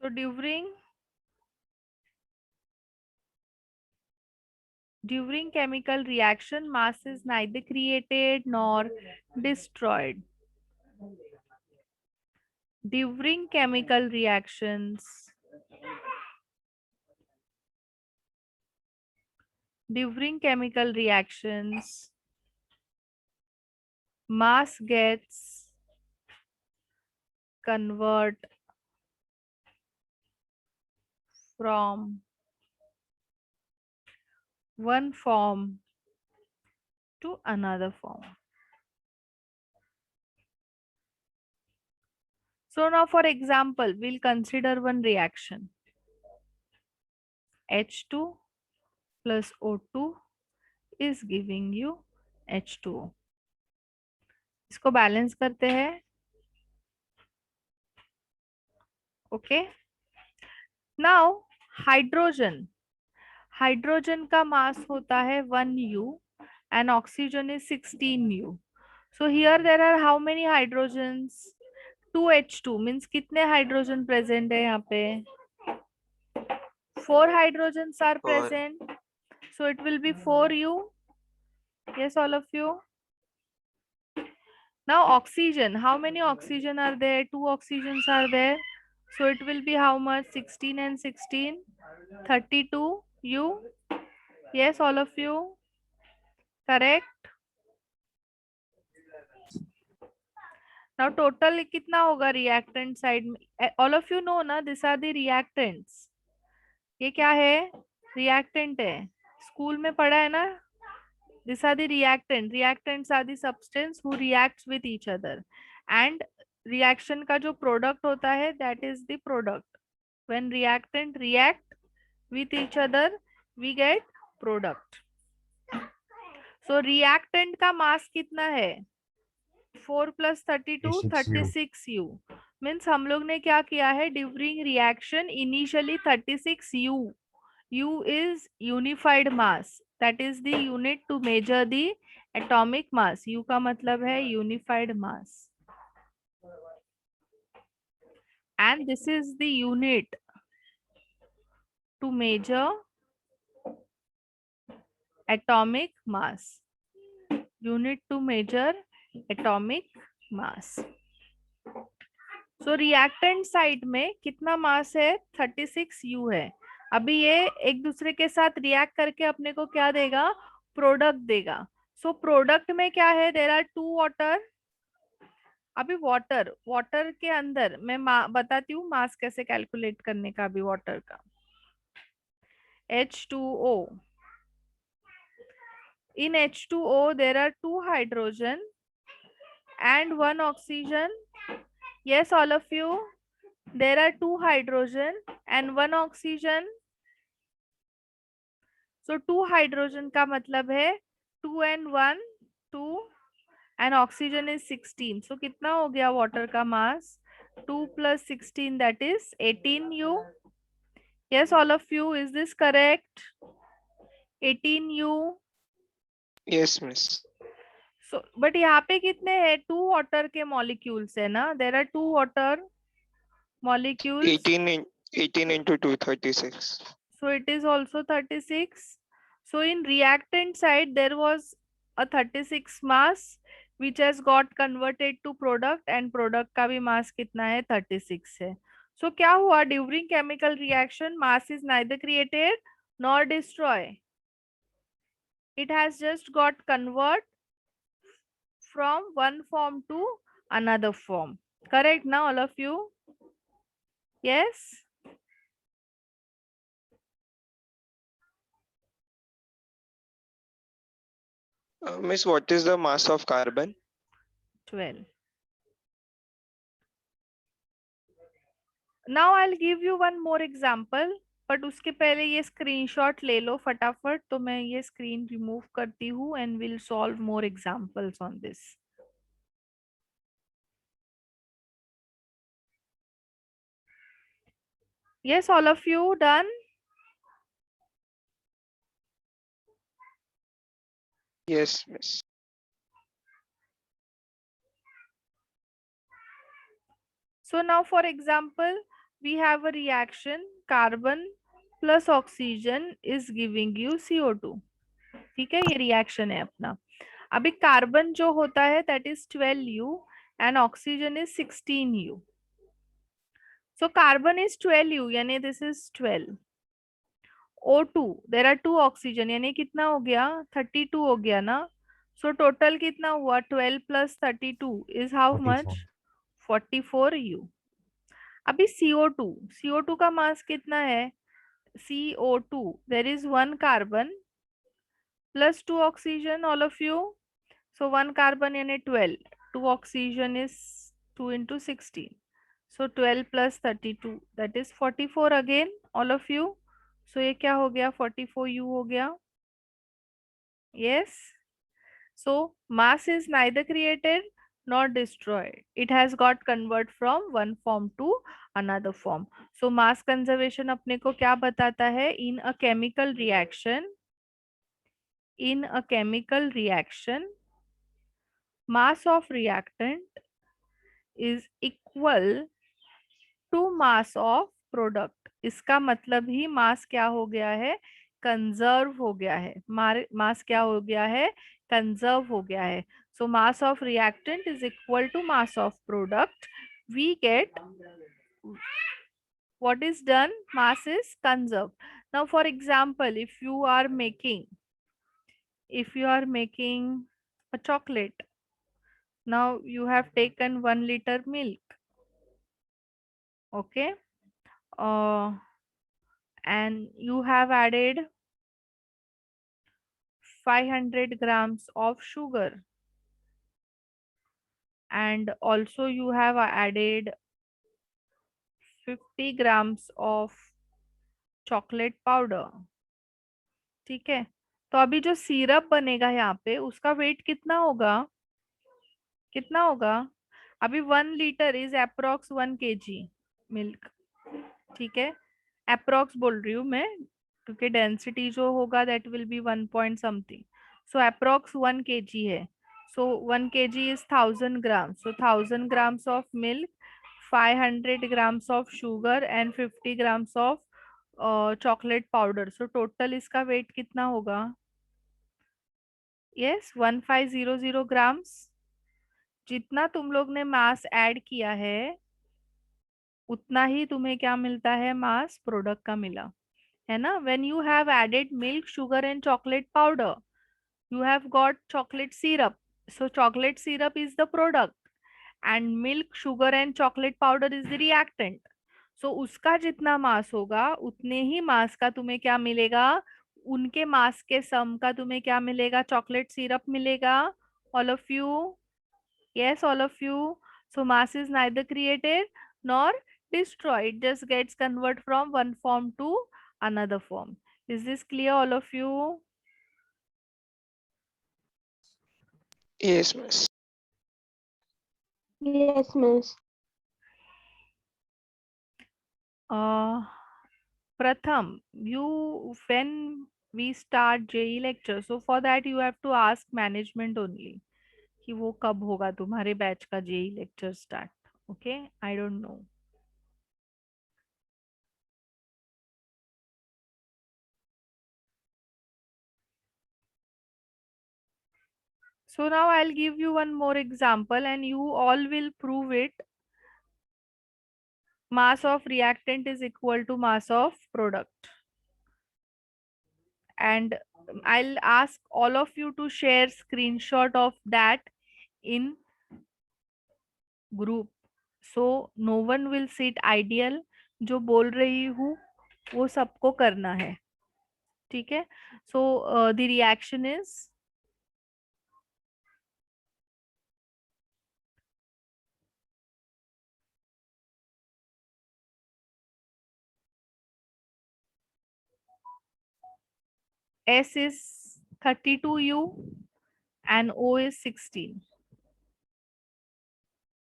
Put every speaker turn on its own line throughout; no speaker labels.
So during chemical reaction, mass is neither created nor destroyed. During chemical reactions, mass gets convert from one form to another form. So now for example, we'll consider one reaction. H2 plus O2 is giving you H2O. इसको balance करते हैं. Okay. Now hydrogen का मास होता है 1U and oxygen is 16U. So here there are how many hydrogens? 2H2 means कितने hydrogen present है यहाँ पे? 4 hydrogens are
और
present. So it will be 4U. Yes, all of you. Now oxygen, how many oxygen are there? 2 oxygens are there. So it will be how much? 16 and 16, 32 U. Yes, all of you. Correct. Now total कितना होगा reactant side में? All of you know ना, these are the reactants. ये क्या है? Reactant है. School में पढ़ा है ना? These are the reactant. Reactants are the substance who reacts with each other. And reaction का जो product होता है, that is the product. When reactant react with each other, we get product. So reactant का mass कितना है? 4 plus 32, 36U. Means हम लोग ने क्या किया है? During reaction initially 36U. U is unified mass. That is the unit to measure the atomic mass. U का मतलब है unified mass. And this is the unit to measure atomic mass. Unit to measure atomic mass. So reactant side में कितना मास है? 36U है. अभी ये एक दूसरे के साथ रिएक्ट करके अपने को क्या देगा? प्रोडक्ट देगा. सो प्रोडक्ट में क्या है? There are 2 water. अभी वाटर के अंदर मैं बताती हूँ मास कैसे कैलकुलेट करने का. अभी वाटर का H2O. In H2O there are 2 hydrogen and 1 oxygen. Yes, all of you. There are 2 hydrogen and 1 oxygen. So 2 hydrogen का मतलब है 2 and 1 2 and oxygen is 16. So कितना हो गया water का mass? 2 plus 16, that is 18U. Yes, all of you. Is this correct? 18U.
yes miss.
So but यहाँ पे कितने हैं? 2 water के molecules है ना? There are 2 water molecules.
18 into 2 36.
So it is also 36. So in reactant side there was a 36 mass which has got converted to product and product का भी mass कितना है? 36 है. So क्या हुआ? During chemical reaction mass is neither created nor destroyed. It has just got convert from one form to another form. Correct now all of you? Yes.
Miss, what is the mass of carbon?
12. Now I'll give you one more example. But उसके पहले ये screenshot ले लो फटाफट. तो मैं ये screen remove करती हूँ and will solve more examples on this. Yes, all of you done?
Yes miss.
So now for example, we have a reaction carbon plus oxygen is giving you CO2. ठीक है, ये reaction है अपना. अभी carbon जो होता है that is 12U and oxygen is 16U. So carbon is 12U यानी this is 12. O2 there are 2 oxygen यानी कितना हो गया 32 हो गया ना. So total कितना हुआ 12 plus 32 is how
44.
much 44U. अभी CO2 का मास कितना है CO2 there is one carbon plus 2 oxygen all of you. So 1 carbon यानी 12, 2 oxygen is 2 into 16. So 12 plus 32 that is 44 again all of you. So ये क्या हो गया 44U हो गया. Yes. So mass is neither created nor destroyed. It has got convert from one form to another form. So mass conservation अपने को क्या बताता है? In a chemical reaction, mass of reactant is equal to mass of product. इसका मतलब ही मास क्या हो गया है कंजर्व हो गया है. मास क्या हो गया है कंजर्व हो गया है. So mass of reactant is equal to mass of product. We get what is done, mass is conserved. Now for example, if you are making a chocolate, now you have taken 1 liter milk, okay, and you have added 500 grams of sugar, and also you have added 50 grams of chocolate powder. ठीक है, तो अभी जो syrup बनेगा यहाँ पे उसका wait कितना होगा अभी 1 litre is approx 1 kg milk. ठीक है, अप्रोक्स बोल रही हूँ मैं क्योंकि डेंसिटी जो होगा that will be 1 point something. So approx 1 kg है. सो 1 kg is 1000 grams. So 1000 grams of milk, 500 grams of sugar and 50 grams of chocolate powder. So total इसका वेट कितना होगा? Yes 1500 grams. जितना तुम लोग ने मास ऐड किया है उतना ही तुम्हें क्या मिलता है मास प्रोडक्ट का मिला है ना. When you have added milk, sugar and chocolate powder, you have got chocolate syrup. So chocolate syrup is the product and milk, sugar and chocolate powder is the reactant. So उसका जितना मास होगा उतने ही मास का तुम्हें क्या मिलेगा, उनके मास के सम का तुम्हें क्या मिलेगा, चॉकलेट सिरप मिलेगा. all of you, yes all of you. So mass is neither created nor destroyed, it just gets convert from one form to another form. Is this clear all of you?
Yes, miss.
Yes, miss.
Pratham, you when we start JE lecture, so for that you have to ask management only कि वो कब होगा तुम्हारे batch का JE lecture start. Okay, I don't know. So now I'll give you one more example and you all will prove it. Mass of reactant is equal to mass of product. And I'll ask all of you to share screenshot of that in group. So no one will sit ideal. जो बोल रही हूँ वो सबको करना है. ठीक है. So the reaction is S is 32U and O is 16.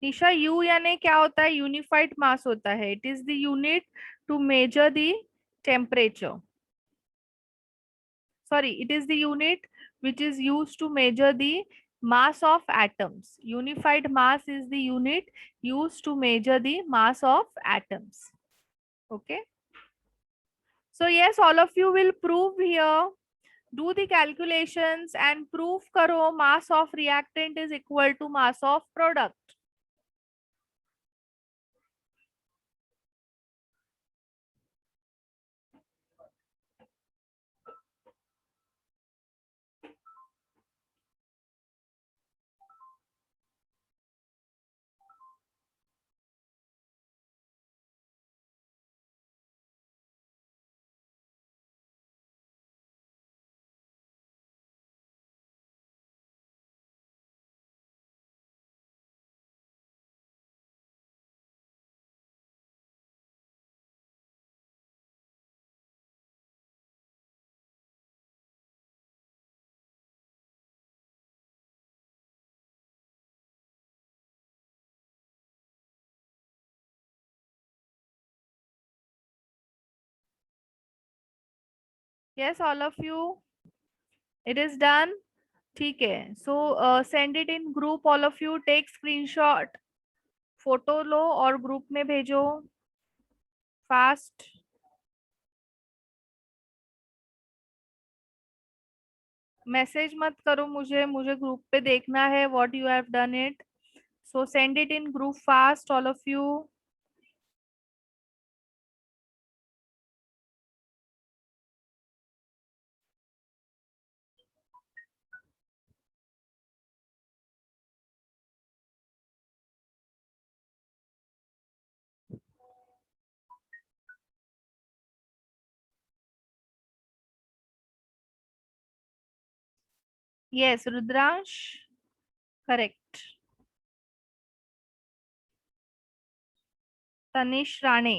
Nisha U यानी क्या होता है, यूनिफाइड मास होता है. It is the unit to measure the temperature. Sorry, it is the unit which is used to measure the mass of atoms. Unified mass is the unit used to measure the mass of atoms. Okay. So yes, all of you will prove here. Do the calculations and prove karo mass of reactant is equal to mass of product. Yes, all of you. It is done. ठीक है. So send it in group. All of you take screenshot. Photo लो और group में भेजो. Fast. Message मत करो मुझे group पे देखना है what you have done it. So send it in group fast all of you. Yes Rudransh. Correct. Tanish Rane.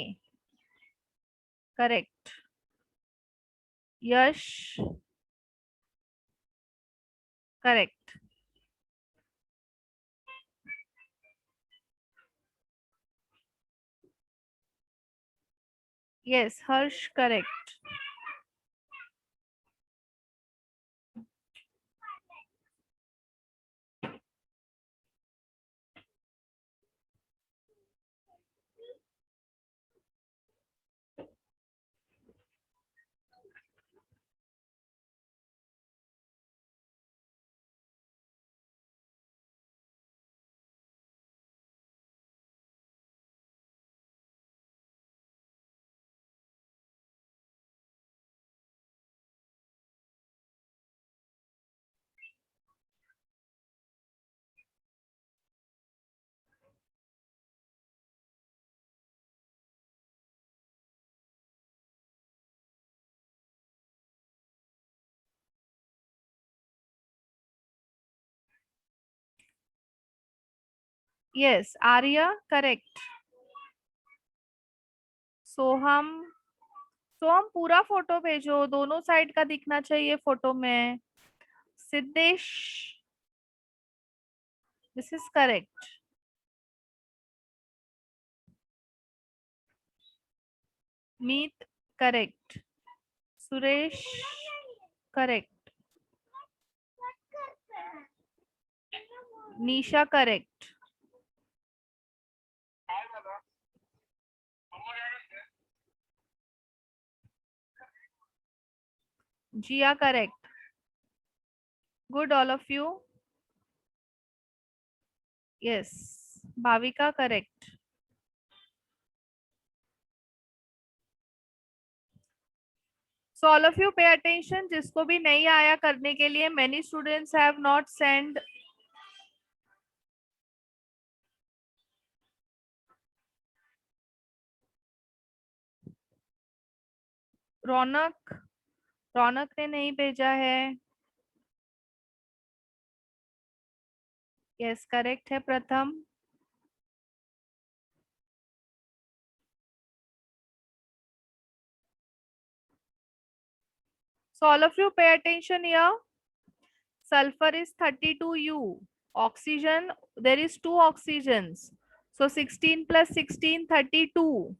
Correct. Yash. Correct. Yes Harsh. Correct. Yes Arya. Correct. Soham. Soham पूरा फोटो भेजो. दोनों साइड का दिखना चाहिए फोटो में. Siddhesh. This is correct. Meet. Correct. Suresh. Correct. Nisha. Correct. Jiya. Correct. Good all of you. Yes. Bhavika. Correct. So all of you pay attention. जिसको भी नहीं आया करने के लिए, many students have not send. Raunak. Raunak ने नहीं भेजा है. यस करेक्ट है प्रथम. So all of you pay attention here. Sulfur is 32U. Oxygen, there is 2 oxygens. So 16 plus 16, 32.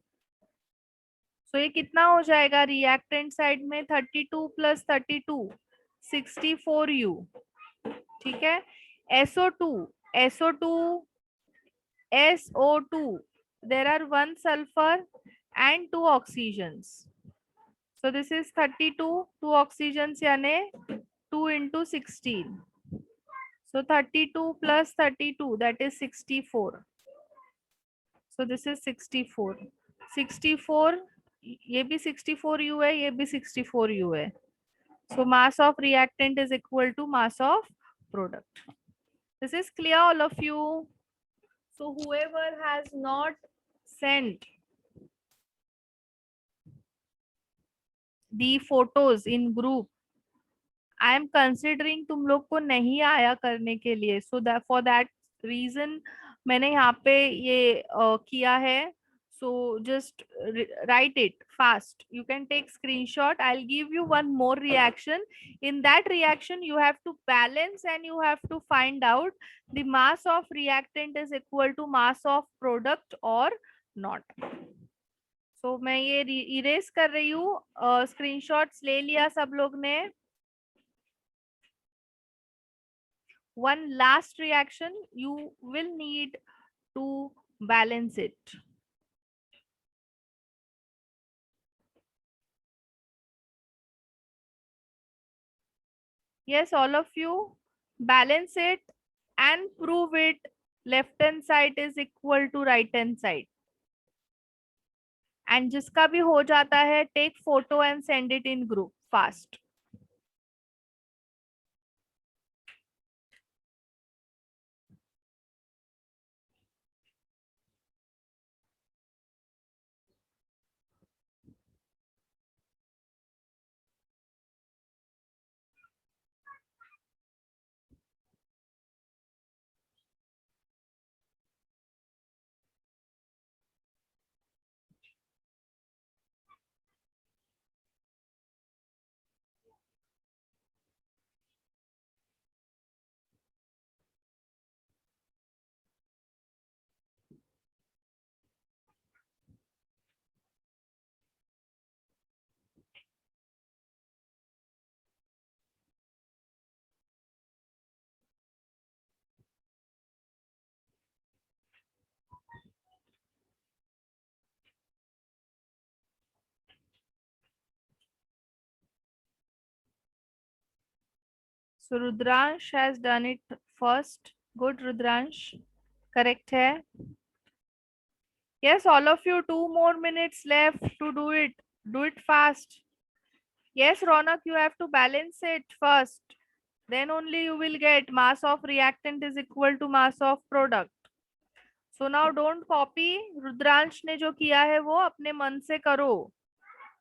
So ये कितना हो जाएगा रिएक्टेंट साइड में? 32 plus 32, 64U. ठीक है. SO2, SO2, SO2. There are 1 sulfur and 2 oxygens. So this is 32, 2 oxygens यानी 2 into 16. So 32 plus 32, that is 64. So this is 64. 64, ये भी 64 U है, ये भी 64 U है. So mass of reactant is equal to mass of product. This is clear, all of you. So whoever has not sent the photos in group, I am considering तुम लोग को नहीं आया करने के लिए. So that for that reason मैंने यहाँ पे ये किया है. So just write it fast. You can take screenshot. I'll give you one more reaction. In that reaction, you have to balance and you have to find out the mass of reactant is equal to mass of product or not. So मैं ये erase कर रही हूँ. Screenshots ले लिया सब लोग ने. One last reaction, you will need to balance it. Yes, all of you balance it and prove it. Left hand side is equal to right hand side. And जिसका भी हो जाता है, take photo and send it in group fast. So Rudransh has done it first. Good, Rudransh. Correct है. Yes, all of you, 2 more minutes left to do it. Do it fast. Yes, Ronak, you have to balance it first. Then only you will get mass of reactant is equal to mass of product. So now don't copy. Rudransh ने जो किया है वो अपने मन से करो.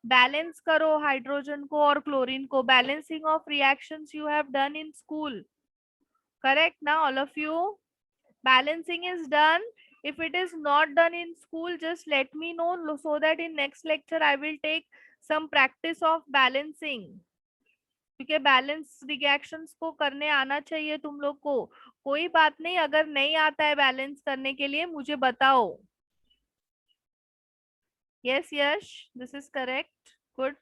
Balance करो हाइड्रोजन को और क्लोरीन को. Balancing of reactions you have done in school. Correct now, all of you? Balancing is done. If it is not done in school, just let me know so that in next lecture I will take some practice of balancing. क्योंकि balance reactions को करने आना चाहिए तुम लोग को. कोई बात नहीं, अगर नहीं आता है बैलेंस करने के लिए मुझे बताओ. Yes Yash, this is correct. Good.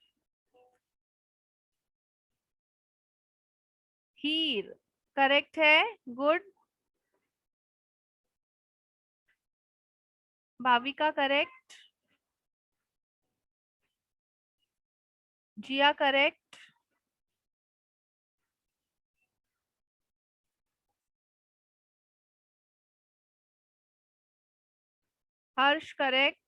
Heer correct है. Good. Bhavika correct. Jiya correct. Harsh correct.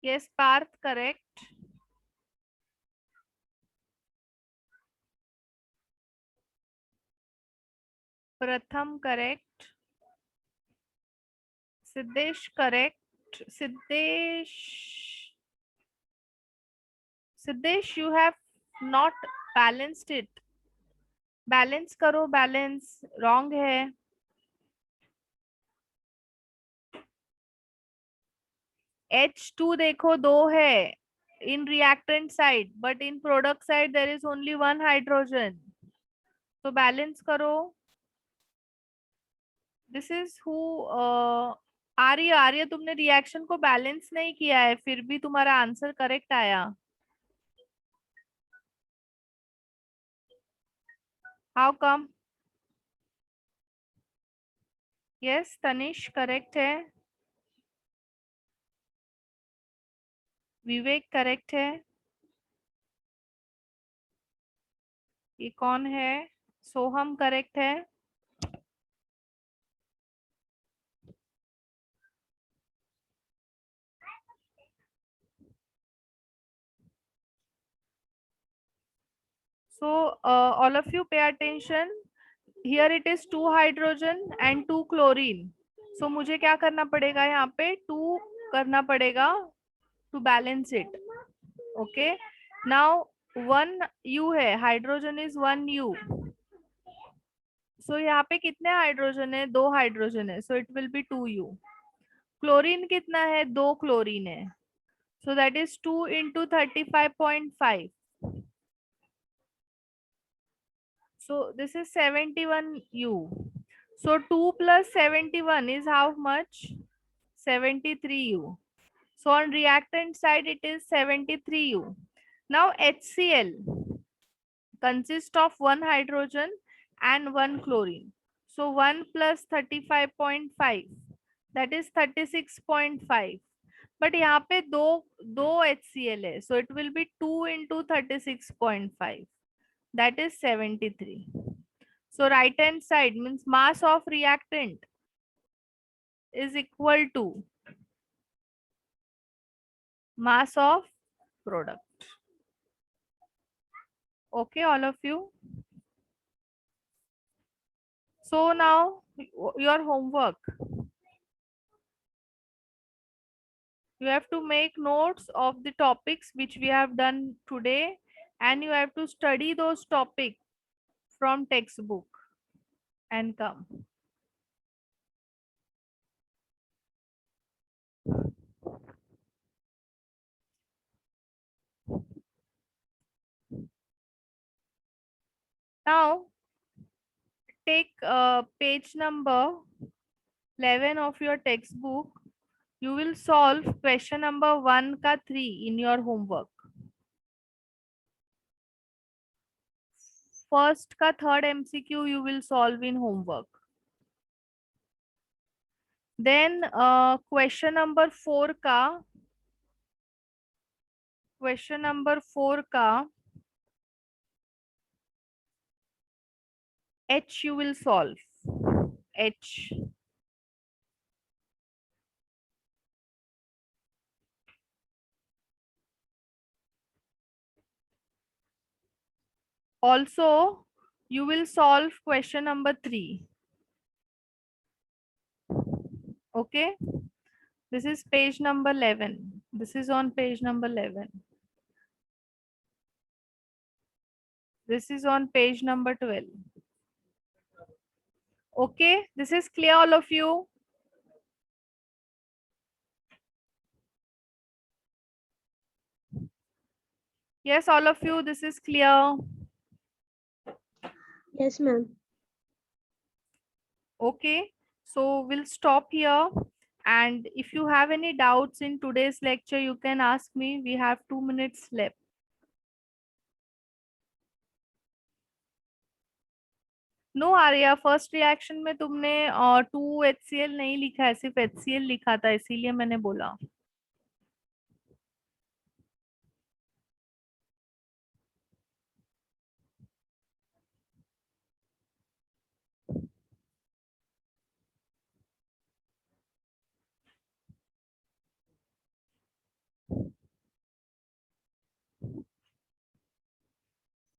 Yes Parth correct. Pratham correct. Siddhesh correct. Siddhesh you have not balanced it. Balance करो. बैलेंस रॉन्ग है. H2 देखो 2 है in reactant side, but in product side there is only 1 hydrogen. So balance करो. This is who आर्य, आर्य तुमने reaction को balance नहीं किया है, फिर भी तुम्हारा आंसर करेक्ट आया। How come? Yes Tanish correct है, विवेक करेक्ट है, ये कौन है, सोहम करेक्ट है, so all of you pay attention, here it is 2 hydrogen and 2 chlorine, so मुझे क्या करना पड़ेगा, यहाँ पे 2 करना पड़ेगा to balance it. Okay, now 1 u है, हाइड्रोजन इज 1 u, सो यहाँ पे कितने हाइड्रोजन है, 2 हाइड्रोजन है, so it will be 2 u. Chlorine कितना है, 2 क्लोरीन है, so that is 2 into 35.5, so this is 71 u, so 2 plus 71 is how much, 73 u, so on reactant side it is 73 u. Now HCl consists of 1 hydrogen and 1 chlorine, so 1 plus 35.5, that is 36.5, but यहाँ पे दो HCl है, so it will be 2 into 36.5, that is 73. So right hand side means mass of reactant is equal to mass of product. Okay, all of you. So now your homework, you have to make notes of the topics which we have done today, and you have to study those topics from textbook and come. Now take page number 11 of your textbook. You will solve question number 1 ka 3 in your homework. First ka third MCQ you will solve in homework. Then question number 4 ka H you will solve. H. Also, you will solve question number 3. Okay. This is page number 11. This is on page number 11. This is on page number 12. Okay. This is clear, all of you? Yes, all of you, this is clear.
Yes, ma'am.
Okay. So we'll stop here. And if you have any doubts in today's lecture, you can ask me. We have 2 minutes left. No Arya, first reaction में तुमने 2 HCl नहीं लिखा है, सिर्फ HCl लिखा था, इसीलिए मैंने बोला.